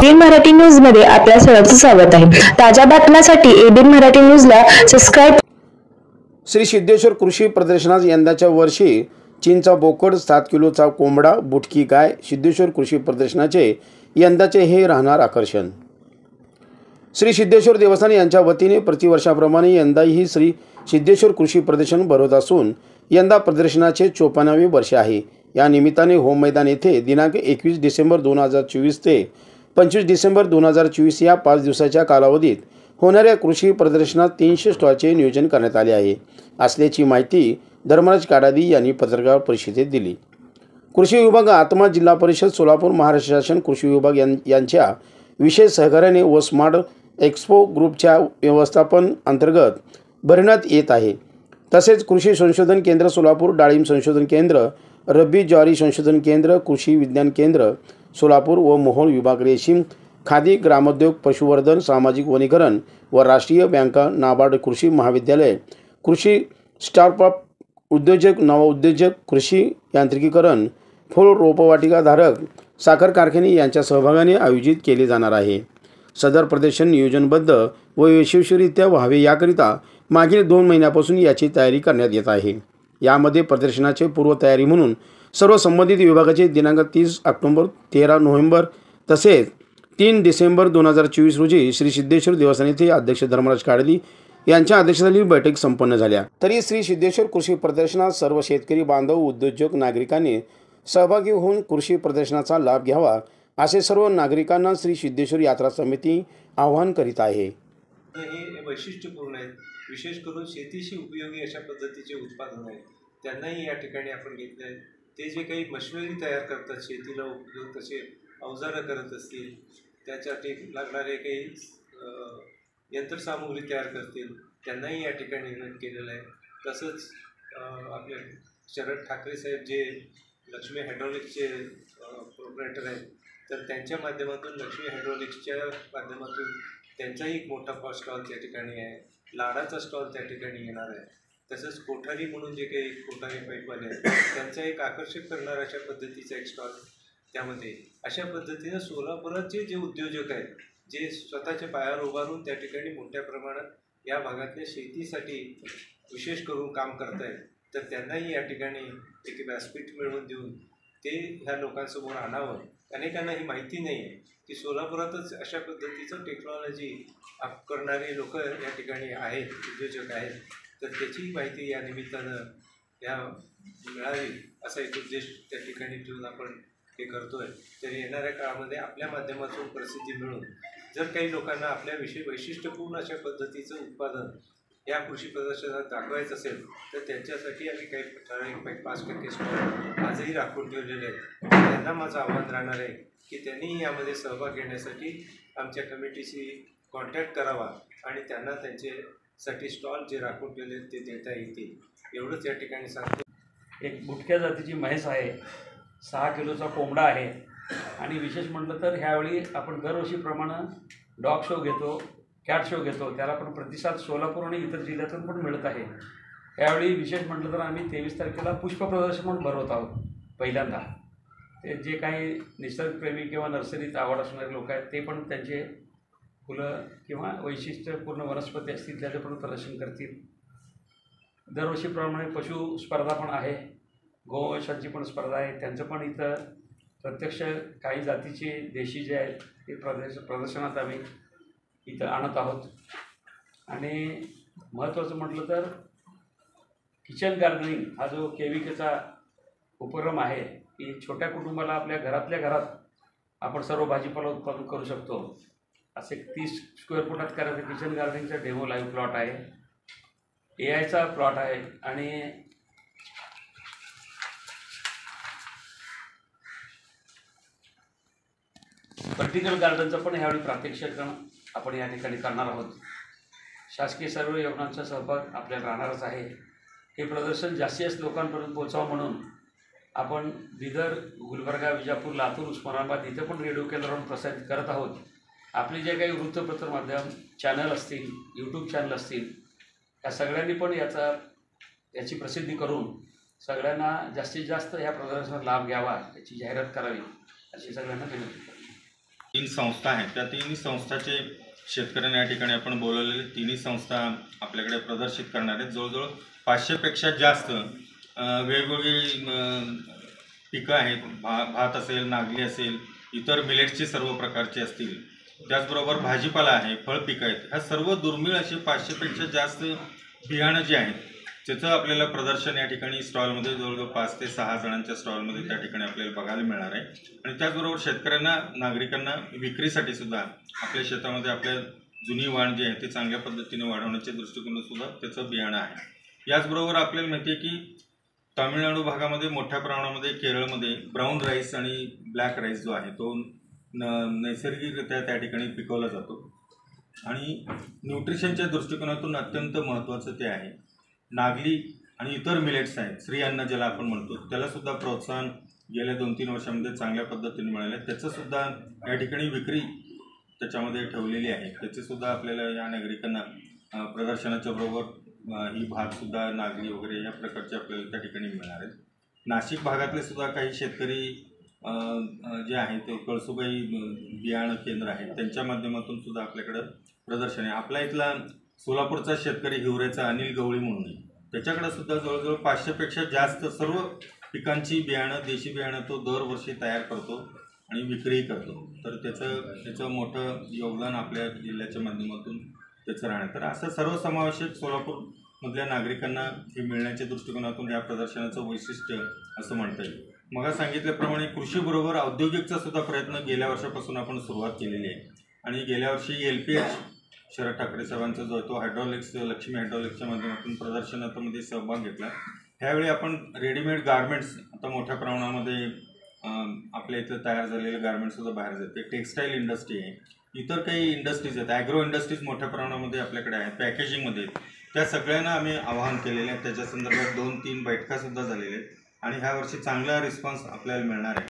ABN Marathi news मध्ये आपल्या सर्वांचं स्वागत आहे। ताज्या बातम्यांसाठी एबीएन मराठी न्यूजला सबस्क्राइब। श्री सिद्धेश्वर कृषी प्रदर्शनात यंदाच्या वर्षी चीनचा बोकड, 7 किलोचा कोंबडा, बुटकी गाय, सिद्धेश्वर कृषी प्रदर्शनाचे यंदाचे हे राहणार आकर्षण। श्री सिद्धेश्वर देवस्थान यांच्या वतीने प्रतिवर्षाप्रमाणे यंदाही श्री सिद्धेश्वर कृषी प्रदर्शन भरवत असून यंदा प्रदर्शनाचे 54वे वर्ष आहे। या निमित्ताने होम मैदान येथे दिनांक 21 डिसेंबर 2024 ते 25 डिसेंबर 2024 या 5 दिवसाच्या कालावधीत होणाऱ्या कृषी प्रदर्शनात 300 स्टॉलचे नियोजन करण्यात आले आहे असल्याची माहिती धर्मराज काडादी यांनी पत्रकार परिषदेत दिली। कृषी विभाग, आत्मा जिल्हा परिषद सोलापूर, महाराष्ट्र शासन कृषी विभाग यांच्या विशेष सहकार्याने व स्मार्ट एक्सपो ग्रुपच्या व्यवस्थापन अंतर्गत भरवण्यात येत आहे। तसेच कृषी संशोधन केंद्र सोलापूर, डाळिंब संशोधन केंद्र, रब्बी ज्वारी संशोधन केंद्र, कृषी विज्ञान केंद्र सोलापूर व मोहोळ विभाग, रेशीम, खादी, ग्रामोद्योग, पशुवर्धन, सामाजिक वनीकरण व राष्ट्रीय बँका, नाबार्ड, कृषी महाविद्यालय, कृषी स्टार्टअप उद्योजक, नवउद्योजक, कृषी यांत्रिकीकरण, फूल रोपवाटिका धारक, साखर कारखाने यांच्या सहभागाने आयोजित केले जाणार आहे। सदर प्रदर्शन नियोजनबद्ध व यशस्वीरित्या व्हावे याकरिता मागील 2 महिन्यापासून याची तयारी करण्यात येत आहे। यामध्ये प्रदर्शनाचे पूर्वतयारी म्हणून सर्व संबंधित विभागाचे दिनांक 30 ऑक्टोबर, 13 नोव्हेंबर तसेच 3 डिसेंबर 2024 रोजी श्री सिद्धेश्वर देवस्थान येथे अध्यक्ष धर्मराज काडादी यांच्या अध्यक्षतेखाली बैठक संपन्न झाल्या। तरी श्री सिद्धेश्वर कृषी प्रदर्शनात सर्व शेतकरी बांधव, उद्योजक, नागरिकांनी सहभागी होऊन कृषी प्रदर्शनाचा लाभ घ्यावा असे सर्व नागरिकांना श्री सिद्धेश्वर यात्रा समिती आवाहन करीत आहे। हे वैशिष्ट्यपूर्ण आहे, विशेष करून शेतीशी उपयोगी अशा पद्धतीचे उत्पादन आहे, त्यांनाही या ठिकाणी आपण घेतले आहे। ते जे काही मशिनरी तयार करतात, शेतीला उपयोग तसे अवजारं करत असतील, त्यासाठी लागणारे काही यंत्रसामुग्री तयार करतील, त्यांनाही या ठिकाणी इन्व्हाइट केलेलं आहे। तसंच आपले शरद ठाकरे साहेब जे लक्ष्मी हायड्रॉलिक्सचे प्रोप्रायटर आहेत, तर त्यांच्या माध्यमातून लक्ष्मी हायड्रॉलिक्सच्या माध्यमातून त्यांचाही एक मोठा स्टॉल त्या ठिकाणी आहे, लाडाचा स्टॉल त्या ठिकाणी येणार आहे। तसंच कोठारी म्हणून जे काही कोठारी पाईपवाले आहेत, त्यांचा एक आकर्षक करणारा अशा पद्धतीचा एक स्टॉल त्यामध्ये। अशा पद्धतीनं सोलापुराचे जे उद्योजक आहेत, जे स्वतःच्या पायावर उभारून त्या ठिकाणी मोठ्या प्रमाणात या भागातल्या शेतीसाठी विशेष करून काम करत आहेत, तर त्यांनाही या ठिकाणी एक व्यासपीठ मिळवून देऊन ते ह्या लोकांसमोर आणावं। अनेकांना ही माहिती नाही आहे की सोलापुरातच अशा पद्धतीचं टेक्नॉलॉजी करणारे लोक या ठिकाणी आहेत, उद्योजक आहेत, तर त्याची माहिती या निमित्तानं या मिळावी असा एक उद्देश त्या ठिकाणी ठेवून आपण हे करतो आहे। तर येणाऱ्या काळामध्ये आपल्या माध्यमातून प्रसिद्धी मिळून जर काही लोकांना आपल्याविषयी वैशिष्ट्यपूर्ण अशा पद्धतीचं उत्पादन या कृषी प्रदर्शनात दाखवायचं असेल, तर त्यांच्यासाठी आम्ही काही ठराविक 5% स्टॉल आजही राखून ठेवलेले आहेत। त्यांना माझं आव्हान राहणार आहे की त्यांनीही यामध्ये सहभाग घेण्यासाठी आमच्या कमिटीशी कॉन्टॅक्ट करावा आणि त्यांना त्यांच्यासाठी स्टॉल जे राखून ठेवले ते देता येतील, एवढंच या ठिकाणी सांगतो। एक बुटक्या जातीची म्हैस आहे, 6 किलोचा कोंबडा आहे आणि विशेष म्हटलं तर ह्यावेळी आपण दरवर्षीप्रमाणे डॉग शो घेतो, कॅट शो घेतो, त्याला पण प्रतिसाद सोलापूर आणि इतर जिल्ह्यातून पण मिळत आहे। यावेळी विशेष म्हटलं तर आम्ही 23 तारखेला पुष्प प्रदर्शन म्हणून भरवत आहोत पहिल्यांदा। ते जे काही निसर्गप्रेमी किंवा नर्सरीत आवड असणारे लोक आहेत, ते पण त्यांचे फुलं किंवा वैशिष्ट्यपूर्ण वनस्पती असतील त्याचे पण प्रदर्शन करतील। दरवर्षीप्रमाणे पशु स्पर्धा पण आहे, गोवंशाची पण स्पर्धा आहे, त्यांचं पण इथं प्रत्यक्ष काही जातीचे देशी जे आहेत ते प्रदर्शनात आम्ही इथं आणत आहोत। आणि महत्त्वाचं म्हटलं तर किचन गार्डनिंग हा जो केविकेचा उपक्रम आहे, की छोट्या कुटुंबाला आपल्या घरातल्या घरात आपण सर्व भाजीपाला उत्पादन करू शकतो, असे 30 स्क्वेअर फुटात करायचं किचन गार्डनिंगचा डेमो लाईव्ह प्लॉट आहे, एआयचा प्लॉट आहे आणि व्हर्टिकल गार्डनचं पण ह्यावेळी प्रात्यक्षिक आपण या ठिकाणी करणार आहोत। शासकीय सर्व योजनांचा सहभाग आपल्याला राहणारच आहे। हे प्रदर्शन जास्तीत लोकांपर्यंत पोहोचावं म्हणून आपण बिदर, गुलबर्गा, विजापूर, लातूर, उस्मानाबाद इथे पण रेडिओ केंद्रावरून प्रसारित करत आहोत। आपले जे काही वृत्तपत्र माध्यम चॅनल असतील, यूट्यूब चॅनल असतील, या सगळ्यांनी पण याची प्रसिद्धी करून सगळ्यांना जास्तीत जास्त या प्रदर्शनाचा लाभ घ्यावा याची जाहिरात करावी अशी सगळ्यांना विनंती करतो। 3 संस्था आहेत, त्या तिन्ही संस्थाचे शेतकऱ्यांना या ठिकाणी आपण बोलवलेले तिन्ही संस्था आपल्याकडे प्रदर्शित करणार आहेत. जवळजवळ 500पेक्षा जास्त वेगवेगळी पिकं आहेत. भात असेल, नागली असेल, इतर मिलेट्सचे सर्व प्रकारचे असतील, त्याचबरोबर भाजीपाला आहे, फळपिकं आहेत. ह्या सर्व दुर्मिळ असे 500पेक्षा जास्त बियाणं जे आहेत त्याचं आपल्याला प्रदर्शन या ठिकाणी स्टॉलमध्ये जवळजवळ 5 ते 6 जणांच्या स्टॉलमध्ये त्या ठिकाणी आपल्याला बघायला मिळणार आहे. आणि त्याचबरोबर शेतकऱ्यांना, नागरिकांना विक्रीसाठी सुद्धा आपल्या शेतामध्ये आपल्या जुनी वाण जी आहे ते चांगल्या पद्धतीने वाढवण्याच्या दृष्टिकोनातून सुद्धा त्याचं बियाणं आहे. याचबरोबर आपल्याला माहिती आहे की तामिळनाडू भागामध्ये मोठ्या प्रमाणामध्ये, केरळमध्ये ब्राऊन राईस आणि ब्लॅक राईस जो आहे तो नैसर्गिकरित्या त्या ठिकाणी पिकवला जातो आणि न्यूट्रिशनच्या दृष्टिकोनातून अत्यंत महत्त्वाचं ते आहे. नागली आणि इतर मिलेट्स आहेत, श्री अन्न ज्याला आपण म्हणतो, त्यालासुद्धा प्रोत्साहन गेल्या 2-3 वर्षामध्ये चांगल्या पद्धतीने मिळालं आहे. त्याचंसुद्धा या ठिकाणी विक्री त्याच्यामध्ये ठेवलेली आहे. त्याचेसुद्धा आपल्याला या नागरिकांना प्रदर्शनाच्या बरोबर ही भातसुद्धा, नागली वगैरे या प्रकारचे आपल्याला त्या ठिकाणी मिळणार आहेत. नाशिक भागातले सुद्धा काही शेतकरी जे आहे ते कळसुबाई बियाणं केंद्र आहे, त्यांच्या माध्यमातून सुद्धा आपल्याकडं प्रदर्शन आहे. आपला इथला सोलापूरचा शेतकरी हिवरेचा अनिल गवळी म्हणून आहे, त्याच्याकडे सुद्धा जवळजवळ 500पेक्षा जास्त सर्व पिकांची बियाणं, देशी बियाणं तो दरवर्षी तयार करतो आणि विक्रीही करतो. तर त्याचं मोठं योगदान आपल्या जिल्ह्याच्या माध्यमातून त्याचं राहणार. तर असं सर्वसमावेशक सोलापूरमधल्या नागरिकांना हे मिळण्याच्या दृष्टिकोनातून या प्रदर्शनाचं वैशिष्ट्य असं म्हणता येईल. मग सांगितल्याप्रमाणे कृषीबरोबर औद्योगिकचा सुद्धा प्रयत्न गेल्या वर्षापासून आपण सुरुवात केलेली आहे आणि गेल्या वर्षी LPH शरद ठाकरे साहेबांचा जो आहे तो हायड्रॉलिक्स, लक्ष्मी हायड्रॉलिक्सच्या माध्यमातून प्रदर्शनामध्ये सहभाग घेतला. त्यावेळी आपण रेडीमेड गारमेंट्स आता मोठ्या प्रमाणामध्ये आपल्या इथं तयार झालेले गारमेंट्ससुद्धा बाहेर जाते. टेक्स्टाईल इंडस्ट्री आहे, इतर काही इंडस्ट्रीज आहेत, ॲग्रो इंडस्ट्रीज मोठ्या प्रमाणामध्ये आपल्याकडे आहेत, पॅकेजिंगमध्ये, त्या सगळ्यांना आम्ही आवाहन केलेले आहे. त्याच्या संदर्भात 2-3 बैठकासुद्धा झालेल्या आहेत आणि ह्या वर्षी चांगला रिस्पॉन्स आपल्याला मिळणार आहे.